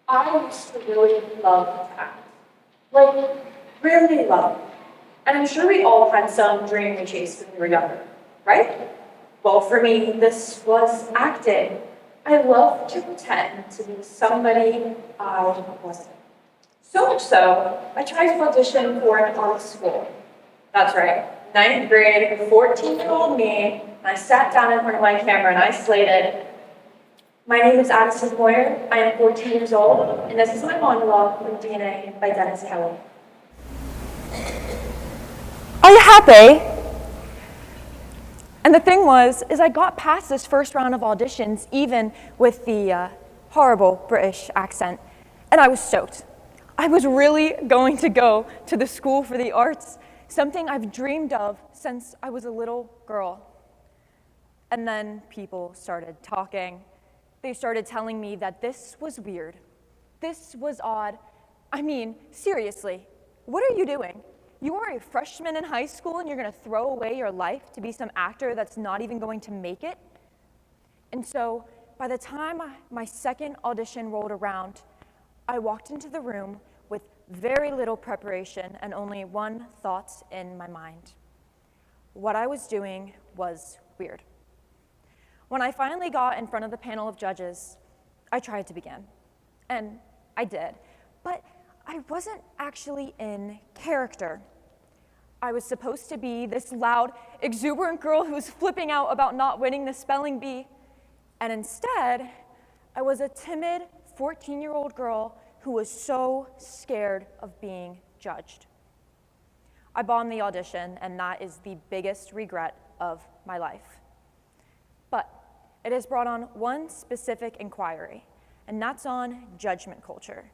I used to really love to act. Like, really love. And I'm sure we all had some dream we chased when we were younger, right? Well, for me, this was acting. I love to pretend to be somebody I wasn't. So much so, I tried to audition for an art school. That's right, ninth grade, 14-year-old me, and I sat down in front of my camera and I slated, "My name is Addison Moyer, I am 14 years old, and this is my monologue from DNA by Dennis Kelly." Are you happy? And the thing was, is I got past this first round of auditions, even with the horrible British accent, and I was stoked. I was really going to go to the School for the Arts, something I've dreamed of since I was a little girl. And then people started talking. They started telling me that this was weird. This was odd. I mean, seriously, what are you doing? You are a freshman in high school and you're gonna throw away your life to be some actor that's not even going to make it? And so by the time my second audition rolled around, I walked into the room with very little preparation and only one thought in my mind. What I was doing was weird. When I finally got in front of the panel of judges, I tried to begin, and I did, but I wasn't actually in character. I was supposed to be this loud, exuberant girl who was flipping out about not winning the spelling bee, and instead, I was a timid 14-year-old girl who was so scared of being judged. I bombed the audition, and that is the biggest regret of my life. But it has brought on one specific inquiry, and that's on judgment culture.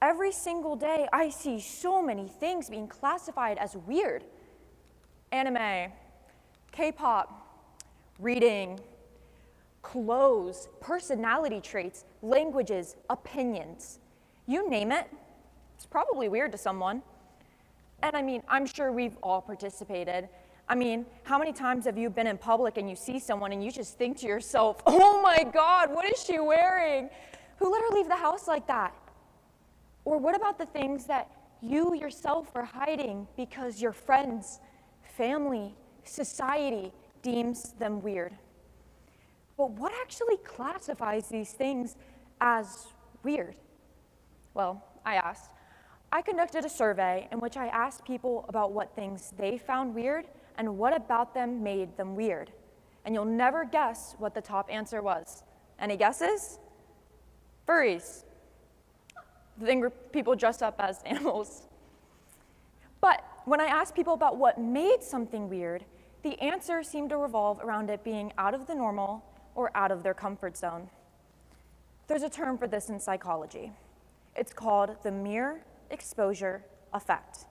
Every single day, I see so many things being classified as weird. Anime, K-pop, reading, clothes, personality traits, languages, opinions. You name it, it's probably weird to someone. And I mean, I'm sure we've all participated. I mean, how many times have you been in public and you see someone and you just think to yourself, "Oh my God, what is she wearing? Who let her leave the house like that?" Or what about the things that you yourself are hiding because your friends, family, society deems them weird? But what actually classifies these things as weird? Well, I conducted a survey in which I asked people about what things they found weird and what about them made them weird. And you'll never guess what the top answer was. Any guesses? Furries. The thing where people dress up as animals. But when I asked people about what made something weird, the answer seemed to revolve around it being out of the normal or out of their comfort zone. There's a term for this in psychology. It's called the mere exposure effect.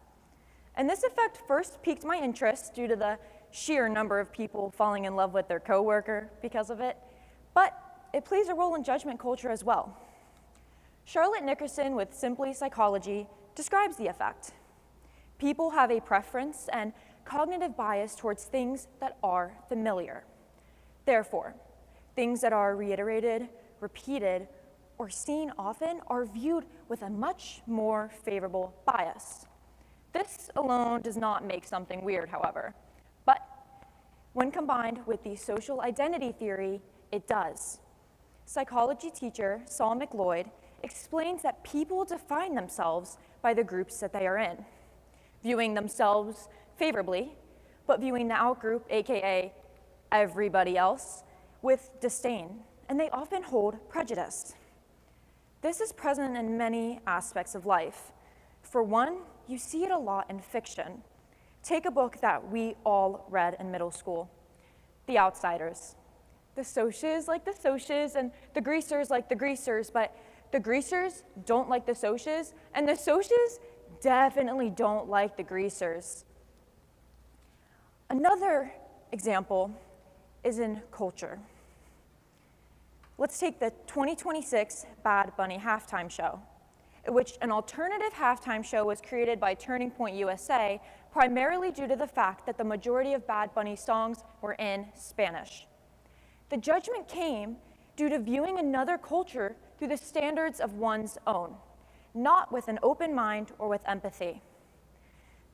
And this effect first piqued my interest due to the sheer number of people falling in love with their coworker because of it, but it plays a role in judgment culture as well. Charlotte Nickerson with Simply Psychology describes the effect. People have a preference and cognitive bias towards things that are familiar. Therefore, things that are reiterated, repeated, or seen often are viewed with a much more favorable bias. This alone does not make something weird, however, but when combined with the social identity theory, it does. Psychology teacher Saul McLeod explains that people define themselves by the groups that they are in, viewing themselves favorably, but viewing the outgroup, aka everybody else, with disdain, and they often hold prejudice. This is present in many aspects of life. For one, you see it a lot in fiction. Take a book that we all read in middle school, The Outsiders. The Socias like the Socias, and the Greasers like the Greasers, but the Greasers don't like the Socias, and the Socias definitely don't like the Greasers. Another example is in culture. Let's take the 2026 Bad Bunny halftime show, in which an alternative halftime show was created by Turning Point USA, primarily due to the fact that the majority of Bad Bunny songs were in Spanish. The judgment came due to viewing another culture through the standards of one's own, not with an open mind or with empathy.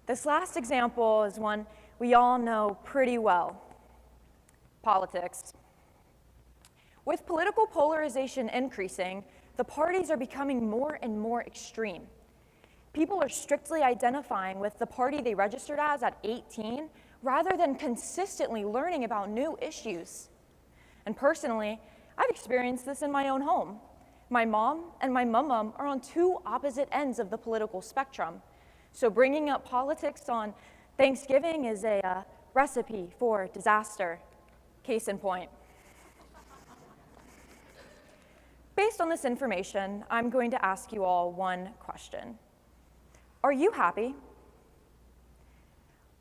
This last example is one we all know pretty well: politics. With political polarization increasing, the parties are becoming more and more extreme. People are strictly identifying with the party they registered as at 18 rather than consistently learning about new issues. And personally, I've experienced this in my own home. My mom and my mum are on two opposite ends of the political spectrum. So bringing up politics on Thanksgiving is a recipe for disaster. Case in point. Based on this information, I'm going to ask you all one question. Are you happy?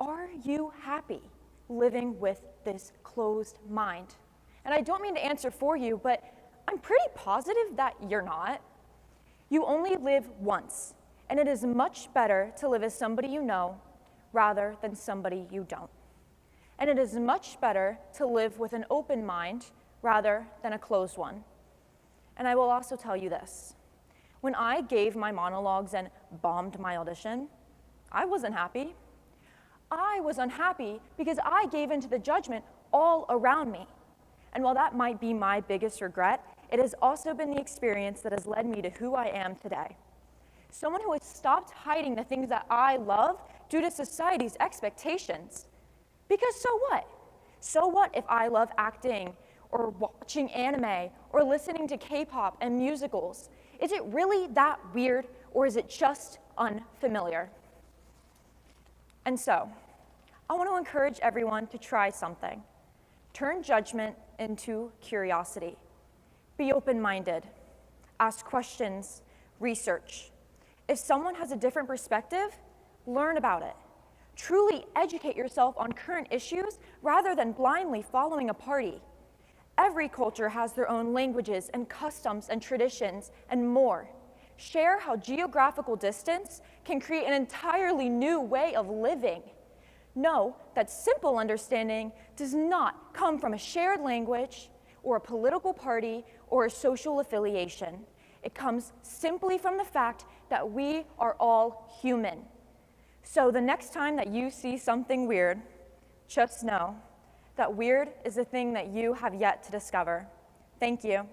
Are you happy living with this closed mind? And I don't mean to answer for you, but I'm pretty positive that you're not. You only live once, and it is much better to live as somebody you know rather than somebody you don't. And it is much better to live with an open mind rather than a closed one. And I will also tell you this. When I gave my monologues and bombed my audition, I wasn't happy. I was unhappy because I gave into the judgment all around me. And while that might be my biggest regret, it has also been the experience that has led me to who I am today. Someone who has stopped hiding the things that I love due to society's expectations. Because so what? So what if I love acting or watching anime or listening to K-pop and musicals? Is it really that weird, or is it just unfamiliar? And so, I want to encourage everyone to try something. Turn judgment into curiosity. Be open-minded. Ask questions. Research. If someone has a different perspective, learn about it. Truly educate yourself on current issues rather than blindly following a party. Every culture has their own languages and customs and traditions and more. Share how geographical distance can create an entirely new way of living. Know that simple understanding does not come from a shared language or a political party or a social affiliation. It comes simply from the fact that we are all human. So the next time that you see something weird, just know that weird is the thing that you have yet to discover. Thank you.